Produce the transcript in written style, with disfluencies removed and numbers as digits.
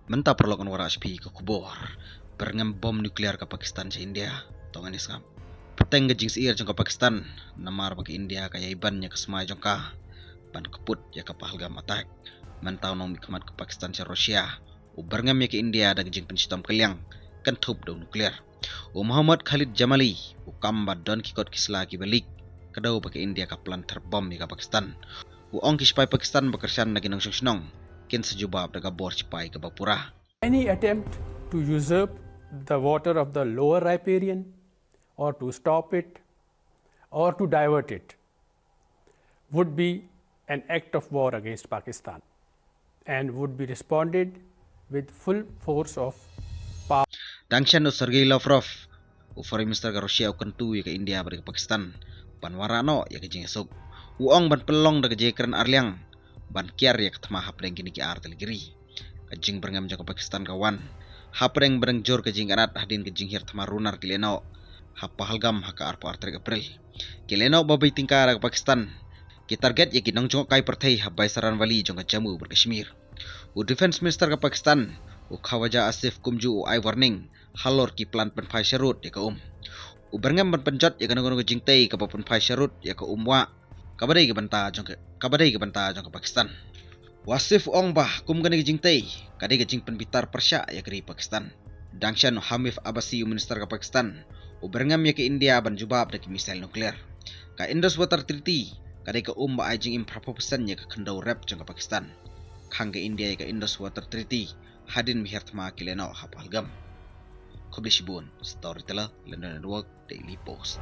Menta perlokan wara HP ke kubur. Byrngem bom nuklear ke Pakistan se India. Tongan iskam. Peteng gejing seir jongka Pakistan. Namar bagi India kaya ibannya ke semai jongka. Ban keput ya ke pahalgam attack. Mentau nong mikmat ke Pakistan se Rusia. Byrngem ya ke India ada gejing pensitam keliang. Kentup do nuklear. Muhammad Khalid Jamali. Kambat don kikot kisla ki balik. Kedau bagi India ke plan terbom ya ke Pakistan. Ong kispai Pakistan bekerjaan lagi nong senong. Kin sejubab daga bor cipai ke Bapura. Any attempt to usurp the water of the lower riparian or to stop it or to divert it would be an act of war against Pakistan and would be responded with full force of power. Dangshan Sergei Lavrov, Foreign Minister ke Rusia kentu ya ke India bagi Pakistan. Ban warano ya ke jingesuk. Uong ban pelong daga jekran arliang. Ban kiar ya ke tama hapreng kini ki ar teligiri. Kajing Byrngem ke Pakistan kawan. Hapreng bereng jor kajing anat hadin kajing hir tama runar kileno. Hapa halgam haka arpa artrik April. Kileno babai tingkar ke Pakistan. Ki target ya ki nong jong kai pertai habai saran wali jong ke Jammu berkashmir. Defense Minister ke Pakistan. Khawaja Asif Kumju ai warning. Halor ki plan penpai syarut ya ke Byrngem ban penjot ya ke nong kajing tei ke penpai syarut ya ke wa. Kabadai ke banta jong ke Pakistan. Wasif ong bah kum gani ke jingtei kadai ke jing penbitar Persya ya ke Pakistan. Dangshan Hamif Abbasi Minister ke Pakistan. Byrngem ya ke India ban jubab dak misil nuklear. Ka Indus Water Treaty kadai ke ba ai jing improposan ya ke kendau rap jong ke Pakistan. Khang ke India ya ke Indus Water Treaty hadin mihir tma kileno hapalgam. Kobli Shibun, Storyteller, London Network, Daily Post.